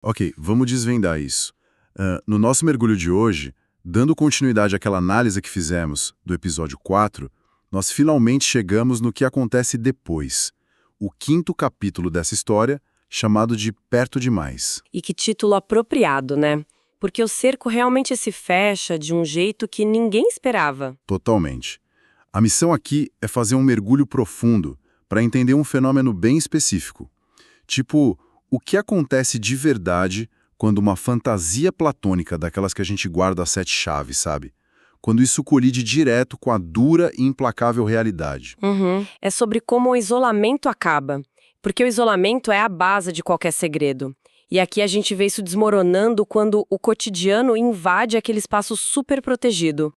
Ok, vamos desvendar isso. No nosso mergulho de hoje, dando continuidade àquela análise que fizemos do episódio 4, nós finalmente chegamos no que acontece depois. O quinto capítulo dessa história, chamado de Perto Demais. E que título apropriado, né? Porque o cerco realmente se fecha de um jeito que ninguém esperava. Totalmente. A missão aqui é fazer um mergulho profundo para entender um fenômeno bem específico. Tipo, o que acontece de verdade quando uma fantasia platônica daquelas que a gente guarda às 7 chaves, sabe? Quando isso colide direto com a dura e implacável realidade. É sobre como o isolamento acaba. Porque o isolamento é a base de qualquer segredo. E aqui a gente vê isso desmoronando quando o cotidiano invade aquele espaço super protegido.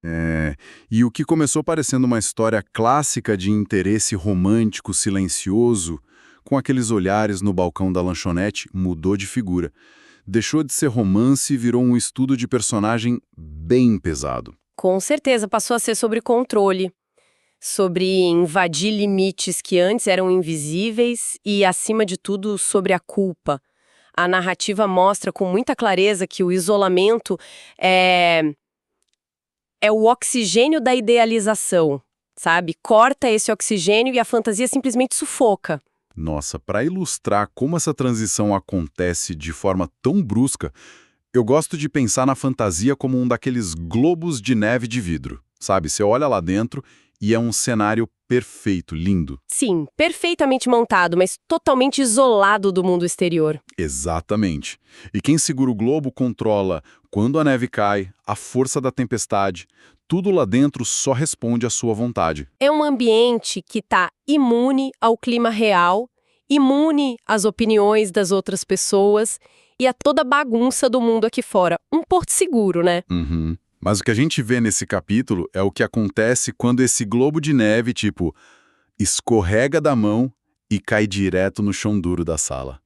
E o que começou parecendo uma história clássica de interesse romântico silencioso, com aqueles olhares no balcão da lanchonete, mudou de figura. Deixou de ser romance e virou um estudo de personagem bem pesado. Com certeza passou a ser sobre controle. Sobre invadir limites que antes eram invisíveis e, acima de tudo, sobre a culpa. A narrativa mostra com muita clareza que o isolamento é o oxigênio da idealização, sabe? Corta esse oxigênio e a fantasia simplesmente sufoca. Nossa, para ilustrar como essa transição acontece de forma tão brusca, eu gosto de pensar na fantasia como um daqueles globos de neve de vidro, sabe? Você olha lá dentro e é um cenário perfeito, lindo. Sim, perfeitamente montado, mas totalmente isolado do mundo exterior. Exatamente. E quem segura o globo controla quando a neve cai, a força da tempestade. Tudo lá dentro só responde à sua vontade. É um ambiente que está imune ao clima real, imune às opiniões das outras pessoas e a toda a bagunça do mundo aqui fora. Um porto seguro, né? Uhum. Mas o que a gente vê nesse capítulo é o que acontece quando esse globo de neve, tipo, escorrega da mão e cai direto no chão duro da sala.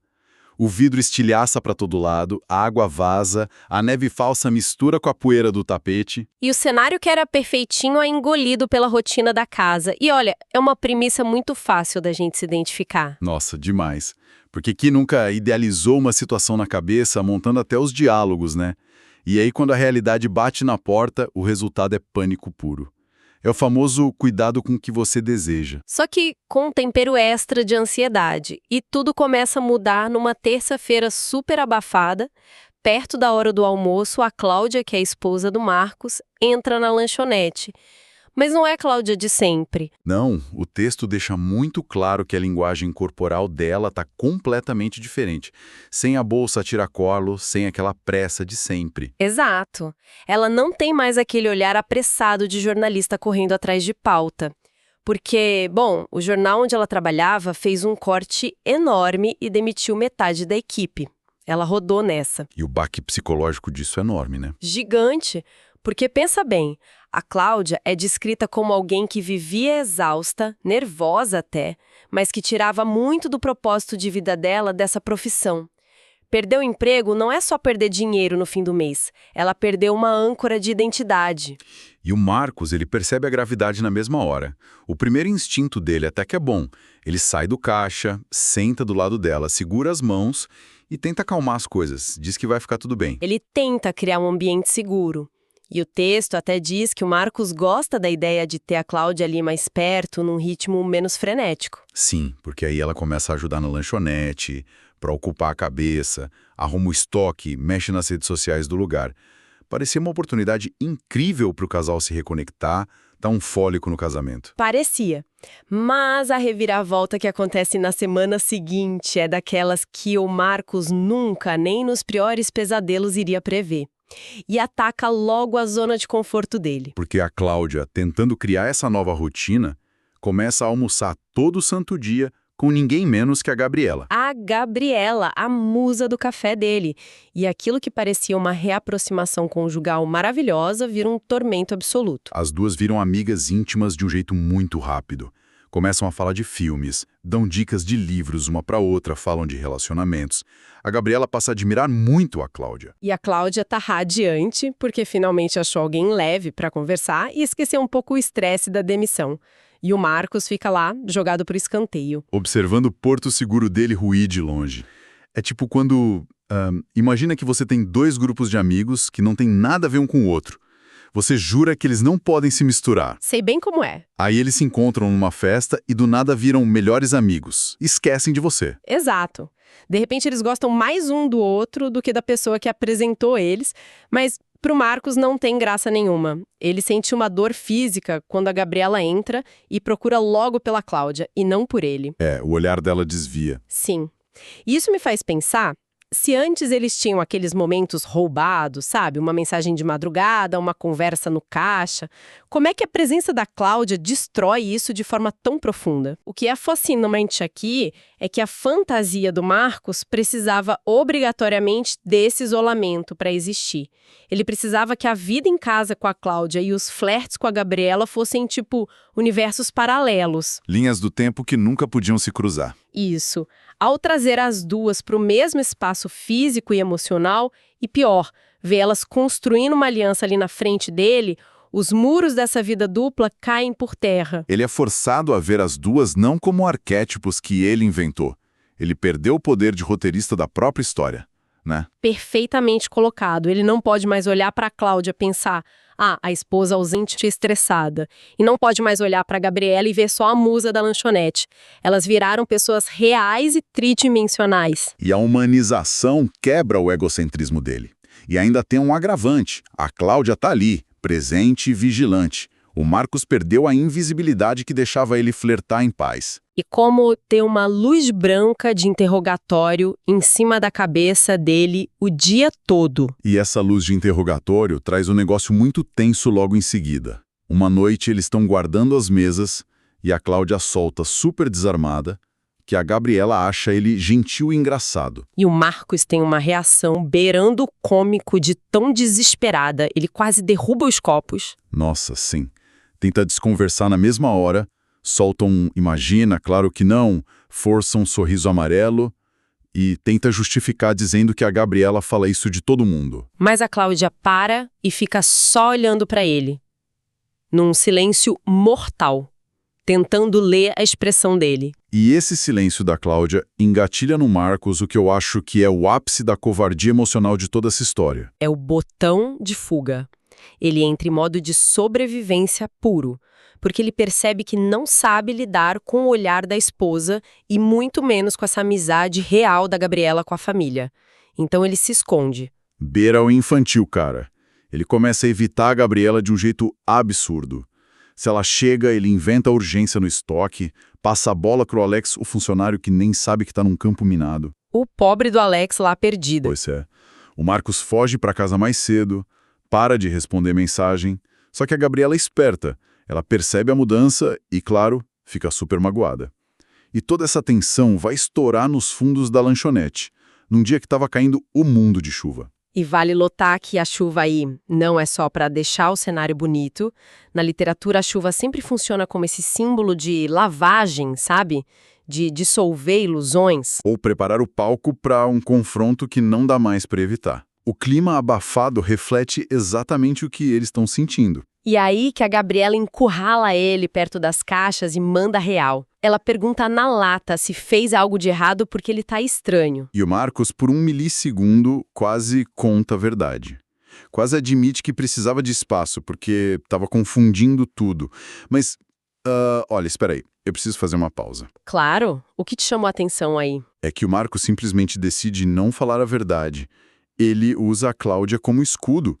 O vidro estilhaça para todo lado, a água vaza, a neve falsa mistura com a poeira do tapete. E o cenário que era perfeitinho é engolido pela rotina da casa. E olha, é uma premissa muito fácil da gente se identificar. Nossa, demais. Porque quem nunca idealizou uma situação na cabeça, montando até os diálogos, né? E aí, quando a realidade bate na porta, o resultado é pânico puro. É o famoso cuidado com o que você deseja. Só que com um tempero extra de ansiedade. E tudo começa a mudar numa terça-feira super abafada. Perto da hora do almoço, a Cláudia, que é a esposa do Marcos, entra na lanchonete. Mas não é a Cláudia de sempre. Não, o texto deixa muito claro que a linguagem corporal dela está completamente diferente. Sem a bolsa a tiracolo, sem aquela pressa de sempre. Exato. Ela não tem mais aquele olhar apressado de jornalista correndo atrás de pauta. Porque, bom, o jornal onde ela trabalhava fez um corte enorme e demitiu metade da equipe. Ela rodou nessa. E o baque psicológico disso é enorme, né? Gigante. Porque pensa bem, a Cláudia é descrita como alguém que vivia exausta, nervosa até, mas que tirava muito do propósito de vida dela dessa profissão. Perder o emprego não é só perder dinheiro no fim do mês, ela perdeu uma âncora de identidade. E o Marcos, ele percebe a gravidade na mesma hora. O primeiro instinto dele até que é bom. Ele sai do caixa, senta do lado dela, segura as mãos e tenta acalmar as coisas. Diz que vai ficar tudo bem. Ele tenta criar um ambiente seguro. E o texto até diz que o Marcos gosta da ideia de ter a Cláudia ali mais perto, num ritmo menos frenético. Sim, porque aí ela começa a ajudar na lanchonete, para ocupar a cabeça, arruma o estoque, mexe nas redes sociais do lugar. Parecia uma oportunidade incrível para o casal se reconectar, dar um fôlego no casamento. Parecia. Mas a reviravolta que acontece na semana seguinte é daquelas que o Marcos nunca, nem nos piores pesadelos, iria prever. E ataca logo a zona de conforto dele. Porque a Cláudia, tentando criar essa nova rotina, começa a almoçar todo santo dia com ninguém menos que a Gabriela. A Gabriela, a musa do café dele. E aquilo que parecia uma reaproximação conjugal maravilhosa vira um tormento absoluto. As duas viram amigas íntimas de um jeito muito rápido. Começam a falar de filmes, dão dicas de livros uma para outra, falam de relacionamentos. A Gabriela passa a admirar muito a Cláudia. E a Cláudia tá radiante, porque finalmente achou alguém leve para conversar e esqueceu um pouco o estresse da demissão. E o Marcos fica lá, jogado por escanteio. Observando o porto seguro dele ruir de longe. É tipo quando Imagina que você tem dois grupos de amigos que não têm nada a ver um com o outro. Você jura que eles não podem se misturar. Sei bem como é. Aí eles se encontram numa festa e do nada viram melhores amigos. Esquecem de você. Exato. De repente eles gostam mais um do outro do que da pessoa que apresentou eles, mas pro Marcos não tem graça nenhuma. Ele sente uma dor física quando a Gabriela entra e procura logo pela Cláudia, e não por ele. O olhar dela desvia. Sim. E isso me faz pensar, se antes eles tinham aqueles momentos roubados, sabe? Uma mensagem de madrugada, uma conversa no caixa, como é que a presença da Cláudia destrói isso de forma tão profunda? O que é fascinante aqui é que a fantasia do Marcos precisava obrigatoriamente desse isolamento para existir. Ele precisava que a vida em casa com a Cláudia e os flertes com a Gabriela fossem, tipo, universos paralelos. Linhas do tempo que nunca podiam se cruzar. Isso. Ao trazer as duas para o mesmo espaço físico e emocional, e pior, ver elas construindo uma aliança ali na frente dele, os muros dessa vida dupla caem por terra. Ele é forçado a ver as duas não como arquétipos que ele inventou. Ele perdeu o poder de roteirista da própria história, né? Perfeitamente colocado. Ele não pode mais olhar para a Cláudia e pensar, a esposa ausente e estressada. E não pode mais olhar para a Gabriela e ver só a musa da lanchonete. Elas viraram pessoas reais e tridimensionais. E a humanização quebra o egocentrismo dele. E ainda tem um agravante. A Cláudia tá ali, presente e vigilante. O Marcos perdeu a invisibilidade que deixava ele flertar em paz. E como ter uma luz branca de interrogatório em cima da cabeça dele o dia todo. E essa luz de interrogatório traz um negócio muito tenso logo em seguida. Uma noite eles estão guardando as mesas e a Cláudia solta super desarmada que a Gabriela acha ele gentil e engraçado. E o Marcos tem uma reação beirando o cômico de tão desesperada. Ele quase derruba os copos. Nossa, sim. Tenta desconversar na mesma hora, solta um imagina, claro que não, força um sorriso amarelo e tenta justificar dizendo que a Gabriela fala isso de todo mundo. Mas a Cláudia para e fica só olhando para ele, num silêncio mortal, tentando ler a expressão dele. E esse silêncio da Cláudia engatilha no Marcos o que eu acho que é o ápice da covardia emocional de toda essa história. É o botão de fuga. Ele entra em modo de sobrevivência puro, porque ele percebe que não sabe lidar com o olhar da esposa e muito menos com essa amizade real da Gabriela com a família. Então ele se esconde. Beira o infantil, cara. Ele começa a evitar a Gabriela de um jeito absurdo. Se ela chega, ele inventa a urgência no estoque, passa a bola pro Alex, o funcionário que nem sabe que tá num campo minado. O pobre do Alex lá perdido. Pois é. O Marcos foge pra casa mais cedo, para de responder mensagem, só que a Gabriela é esperta. Ela percebe a mudança e, claro, fica super magoada. E toda essa tensão vai estourar nos fundos da lanchonete, num dia que estava caindo o mundo de chuva. E vale notar que a chuva aí não é só para deixar o cenário bonito. Na literatura, a chuva sempre funciona como esse símbolo de lavagem, sabe? De dissolver ilusões. Ou preparar o palco para um confronto que não dá mais para evitar. O clima abafado reflete exatamente o que eles estão sentindo. E aí que a Gabriela encurrala ele perto das caixas e manda real. Ela pergunta na lata se fez algo de errado porque ele tá estranho. E o Marcos, por um milissegundo, quase conta a verdade. Quase admite que precisava de espaço, porque estava confundindo tudo. Mas, olha, espera aí, eu preciso fazer uma pausa. Claro, o que te chamou a atenção aí? É que o Marcos simplesmente decide não falar a verdade. Ele usa a Cláudia como escudo.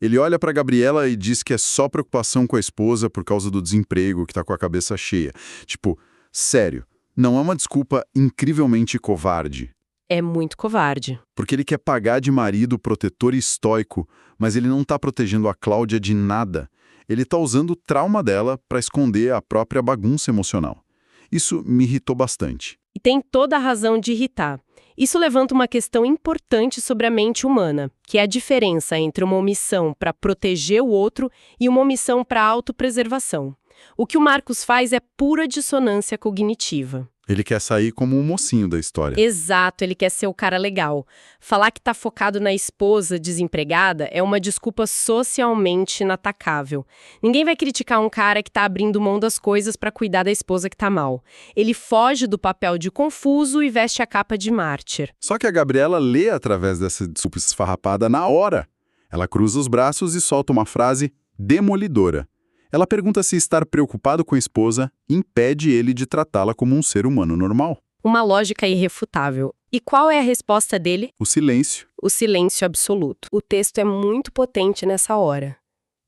Ele olha para Gabriela e diz que é só preocupação com a esposa por causa do desemprego, que tá com a cabeça cheia. Tipo, sério, não é uma desculpa incrivelmente covarde. É muito covarde. Porque ele quer pagar de marido protetor e estoico, mas ele não tá protegendo a Cláudia de nada. Ele tá usando o trauma dela para esconder a própria bagunça emocional. Isso me irritou bastante. E tem toda a razão de irritar. Isso levanta uma questão importante sobre a mente humana, que é a diferença entre uma omissão para proteger o outro e uma omissão para autopreservação. O que o Marcos faz é pura dissonância cognitiva. Ele quer sair como um mocinho da história. Exato, ele quer ser o cara legal. Falar que tá focado na esposa desempregada é uma desculpa socialmente inatacável. Ninguém vai criticar um cara que tá abrindo mão das coisas pra cuidar da esposa que tá mal. Ele foge do papel de confuso e veste a capa de mártir. Só que a Gabriela lê através dessa desculpa esfarrapada na hora. Ela cruza os braços e solta uma frase demolidora. Ela pergunta se estar preocupado com a esposa impede ele de tratá-la como um ser humano normal. Uma lógica irrefutável. E qual é a resposta dele? O silêncio. O silêncio absoluto. O texto é muito potente nessa hora.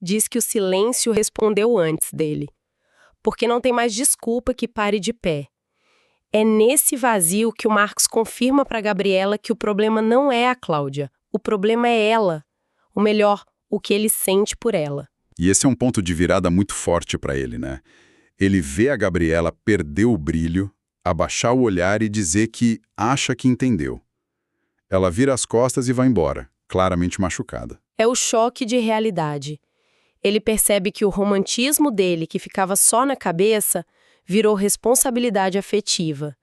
Diz que o silêncio respondeu antes dele. Porque não tem mais desculpa que pare de pé. É nesse vazio que o Marcos confirma para Gabriela que o problema não é a Cláudia. O problema é ela. Ou melhor, o que ele sente por ela. E esse é um ponto de virada muito forte para ele, né? Ele vê a Gabriela perder o brilho, abaixar o olhar e dizer que acha que entendeu. Ela vira as costas e vai embora, claramente machucada. É o choque de realidade. Ele percebe que o romantismo dele, que ficava só na cabeça, virou responsabilidade afetiva.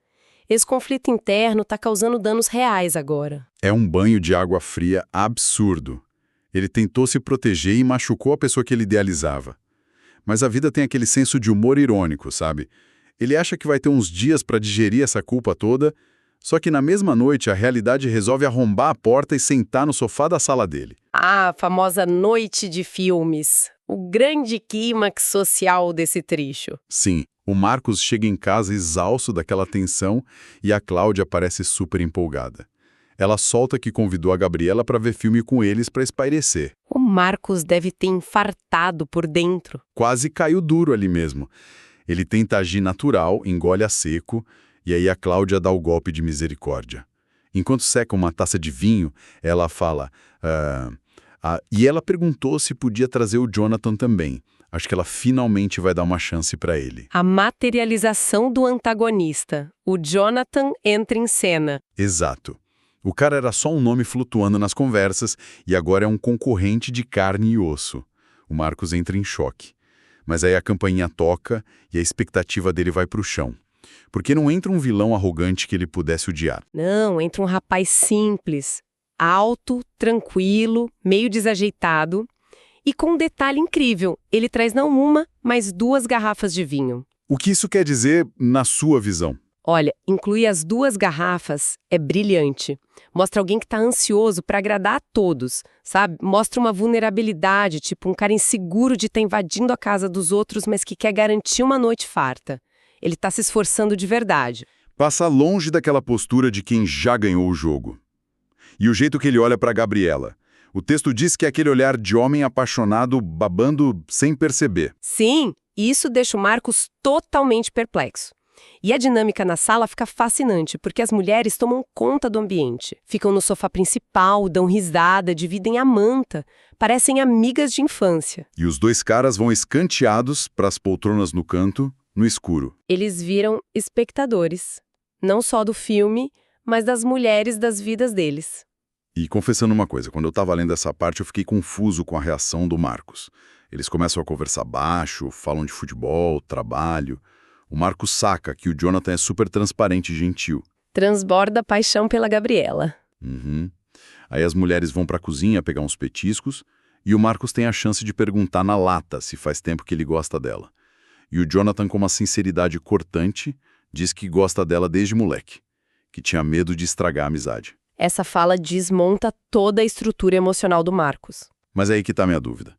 Esse conflito interno está causando danos reais agora. É um banho de água fria absurdo. Ele tentou se proteger e machucou a pessoa que ele idealizava. Mas a vida tem aquele senso de humor irônico, sabe? Ele acha que vai ter uns dias para digerir essa culpa toda, só que na mesma noite a realidade resolve arrombar a porta e sentar no sofá da sala dele. Ah, a famosa noite de filmes. O grande clímax social desse trecho. Sim, o Marcos chega em casa exausto daquela tensão e a Cláudia parece super empolgada. Ela solta que convidou a Gabriela para ver filme com eles para espairecer. O Marcos deve ter infartado por dentro. Quase caiu duro ali mesmo. Ele tenta agir natural, engole a seco, e aí a Cláudia dá o golpe de misericórdia. Enquanto seca uma taça de vinho, ela fala... e ela perguntou se podia trazer o Jonathan também. Acho que ela finalmente vai dar uma chance para ele. A materialização do antagonista. O Jonathan entra em cena. Exato. O cara era só um nome flutuando nas conversas e agora é um concorrente de carne e osso. O Marcos entra em choque. Mas aí a campainha toca e a expectativa dele vai pro chão. Porque não entra um vilão arrogante que ele pudesse odiar. Não, entra um rapaz simples, alto, tranquilo, meio desajeitado. E com um detalhe incrível, ele traz não uma, mas 2 garrafas de vinho. O que isso quer dizer na sua visão? Olha, incluir as 2 garrafas é brilhante. Mostra alguém que está ansioso para agradar a todos, sabe? Mostra uma vulnerabilidade, tipo um cara inseguro de estar invadindo a casa dos outros, mas que quer garantir uma noite farta. Ele está se esforçando de verdade. Passa longe daquela postura de quem já ganhou o jogo. E o jeito que ele olha para Gabriela. O texto diz que é aquele olhar de homem apaixonado, babando sem perceber. Sim, isso deixa o Marcos totalmente perplexo. E a dinâmica na sala fica fascinante, porque as mulheres tomam conta do ambiente. Ficam no sofá principal, dão risada, dividem a manta. Parecem amigas de infância. E os 2 caras vão escanteados para as poltronas no canto, no escuro. Eles viram espectadores, não só do filme, mas das mulheres das vidas deles. E confessando uma coisa, quando eu estava lendo essa parte eu fiquei confuso com a reação do Marcos. Eles começam a conversar baixo, falam de futebol, trabalho... O Marcos saca que o Jonathan é super transparente e gentil. Transborda paixão pela Gabriela. Uhum. Aí as mulheres vão para a cozinha pegar uns petiscos e o Marcos tem a chance de perguntar na lata se faz tempo que ele gosta dela. E o Jonathan, com uma sinceridade cortante, diz que gosta dela desde moleque, que tinha medo de estragar a amizade. Essa fala desmonta toda a estrutura emocional do Marcos. Mas é aí que está a minha dúvida.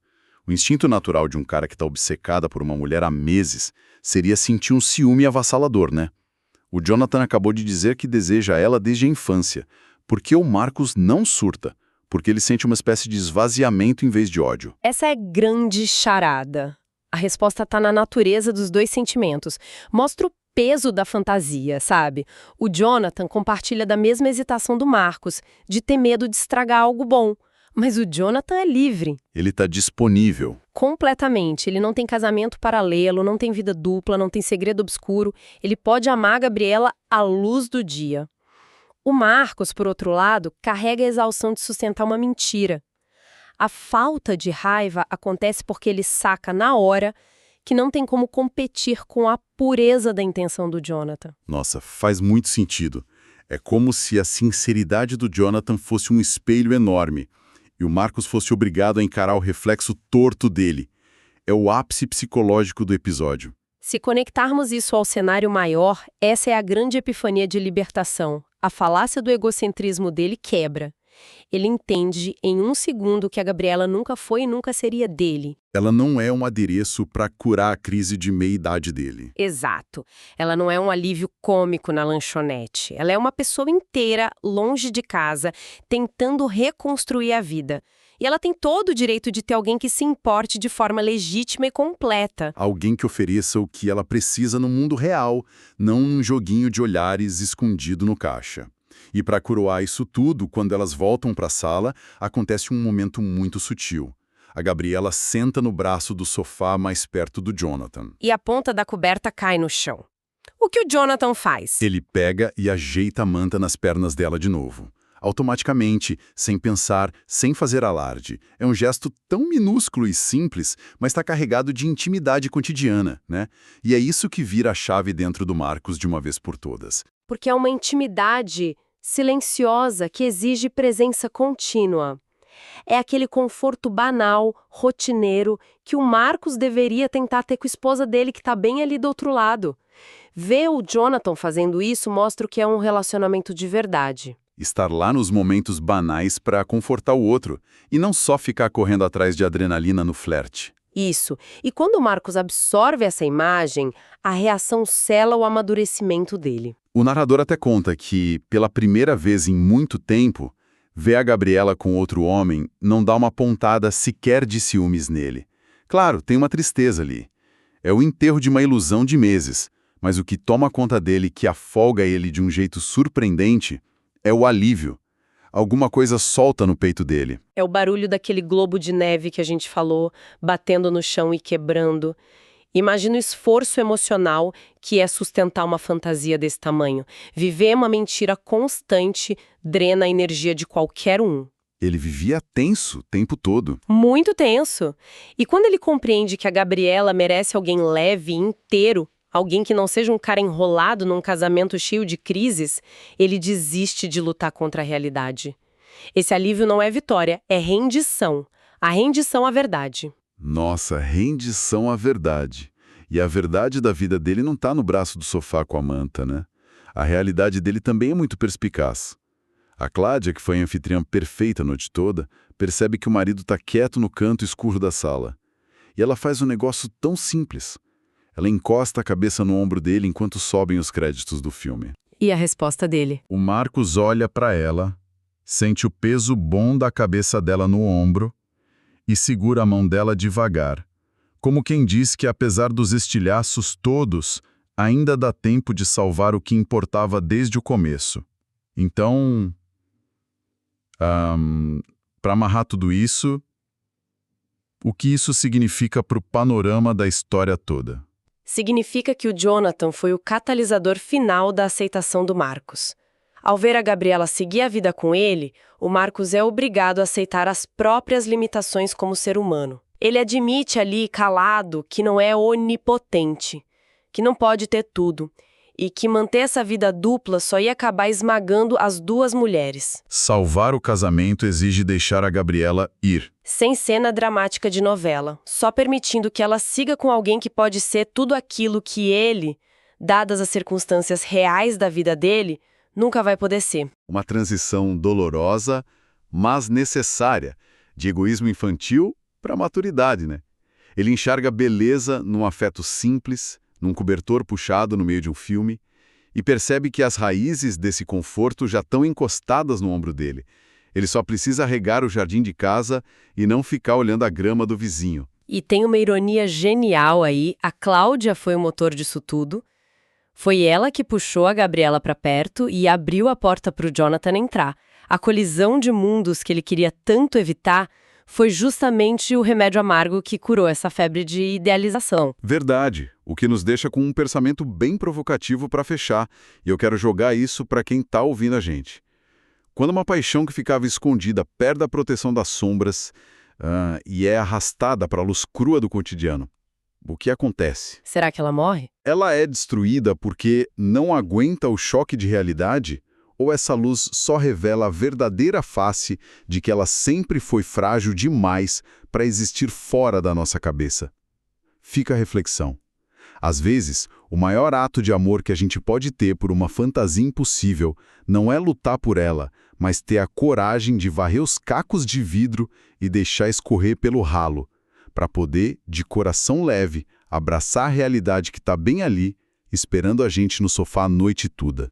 O instinto natural de um cara que está obcecada por uma mulher há meses seria sentir um ciúme avassalador, né? O Jonathan acabou de dizer que deseja ela desde a infância. Por que o Marcos não surta? Porque ele sente uma espécie de esvaziamento em vez de ódio. Essa é grande charada. A resposta está na natureza dos 2 sentimentos. Mostra o peso da fantasia, sabe? O Jonathan compartilha da mesma hesitação do Marcos, de ter medo de estragar algo bom. Mas o Jonathan é livre. Ele está disponível. Completamente. Ele não tem casamento paralelo, não tem vida dupla, não tem segredo obscuro. Ele pode amar a Gabriela à luz do dia. O Marcos, por outro lado, carrega a exaustão de sustentar uma mentira. A falta de raiva acontece porque ele saca na hora que não tem como competir com a pureza da intenção do Jonathan. Nossa, faz muito sentido. É como se a sinceridade do Jonathan fosse um espelho enorme e o Marcos fosse obrigado a encarar o reflexo torto dele. É o ápice psicológico do episódio. Se conectarmos isso ao cenário maior, essa é a grande epifania de libertação. A falácia do egocentrismo dele quebra. Ele entende em um segundo que a Gabriela nunca foi e nunca seria dele. Ela não é um adereço para curar a crise de meia-idade dele. Exato. Ela não é um alívio cômico na lanchonete. Ela é uma pessoa inteira, longe de casa, tentando reconstruir a vida. E ela tem todo o direito de ter alguém que se importe de forma legítima e completa. Alguém que ofereça o que ela precisa no mundo real, não num joguinho de olhares escondido no caixa. E para coroar isso tudo, quando elas voltam para a sala, acontece um momento muito sutil. A Gabriela senta no braço do sofá mais perto do Jonathan. E a ponta da coberta cai no chão. O que o Jonathan faz? Ele pega e ajeita a manta nas pernas dela de novo. Automaticamente, sem pensar, sem fazer alarde. É um gesto tão minúsculo e simples, mas está carregado de intimidade cotidiana, né? E é isso que vira a chave dentro do Marcos de uma vez por todas. Porque é uma intimidade silenciosa que exige presença contínua. É aquele conforto banal, rotineiro, que o Marcos deveria tentar ter com a esposa dele que está bem ali do outro lado. Ver o Jonathan fazendo isso mostra o que é um relacionamento de verdade. Estar lá nos momentos banais para confortar o outro, e não só ficar correndo atrás de adrenalina no flerte. Isso. E quando o Marcos absorve essa imagem, a reação sela o amadurecimento dele. O narrador até conta que, pela primeira vez em muito tempo, ver a Gabriela com outro homem não dá uma pontada sequer de ciúmes nele. Claro, tem uma tristeza ali. É o enterro de uma ilusão de meses, mas o que toma conta dele, que afolga ele de um jeito surpreendente, é o alívio. Alguma coisa solta no peito dele. É o barulho daquele globo de neve que a gente falou, batendo no chão e quebrando. Imagina o esforço emocional que é sustentar uma fantasia desse tamanho. Viver uma mentira constante drena a energia de qualquer um. Ele vivia tenso o tempo todo. Muito tenso. E quando ele compreende que a Gabriela merece alguém leve e inteiro, alguém que não seja um cara enrolado num casamento cheio de crises, ele desiste de lutar contra a realidade. Esse alívio não é vitória, é rendição. A rendição à verdade. Nossa, rendição à verdade. E a verdade da vida dele não está no braço do sofá com a manta, né? A realidade dele também é muito perspicaz. A Cláudia, que foi a anfitriã perfeita a noite toda, percebe que o marido está quieto no canto escuro da sala. E ela faz um negócio tão simples. Ela encosta a cabeça no ombro dele enquanto sobem os créditos do filme. E a resposta dele? O Marcos olha para ela, sente o peso bom da cabeça dela no ombro e segura a mão dela devagar, como quem diz que apesar dos estilhaços todos, ainda dá tempo de salvar o que importava desde o começo. Então, para amarrar tudo isso, o que isso significa para o panorama da história toda? Significa que o Jonathan foi o catalisador final da aceitação do Marcos. Ao ver a Gabriela seguir a vida com ele, o Marcos é obrigado a aceitar as próprias limitações como ser humano. Ele admite ali, calado, que não é onipotente, que não pode ter tudo, e que manter essa vida dupla só ia acabar esmagando as duas mulheres. Salvar o casamento exige deixar a Gabriela ir. Sem cena dramática de novela, só permitindo que ela siga com alguém que pode ser tudo aquilo que ele, dadas as circunstâncias reais da vida dele, nunca vai poder ser. Uma transição dolorosa, mas necessária, de egoísmo infantil para maturidade, né? Ele enxerga beleza num afeto simples, num cobertor puxado no meio de um filme, e percebe que as raízes desse conforto já estão encostadas no ombro dele. Ele só precisa regar o jardim de casa e não ficar olhando a grama do vizinho. E tem uma ironia genial aí, a Cláudia foi o motor disso tudo. Foi ela que puxou a Gabriela para perto e abriu a porta para o Jonathan entrar. A colisão de mundos que ele queria tanto evitar foi justamente o remédio amargo que curou essa febre de idealização. Verdade, o que nos deixa com um pensamento bem provocativo para fechar, e eu quero jogar isso para quem está ouvindo a gente. Quando uma paixão que ficava escondida perde a proteção das sombras e é arrastada para a luz crua do cotidiano, O que acontece? Será que ela morre? Ela é destruída porque não aguenta o choque de realidade? Ou essa luz só revela a verdadeira face de que ela sempre foi frágil demais para existir fora da nossa cabeça? Fica a reflexão. Às vezes, o maior ato de amor que a gente pode ter por uma fantasia impossível não é lutar por ela, mas ter a coragem de varrer os cacos de vidro e deixar escorrer pelo ralo, para poder, de coração leve, abraçar a realidade que está bem ali, esperando a gente no sofá a noite toda.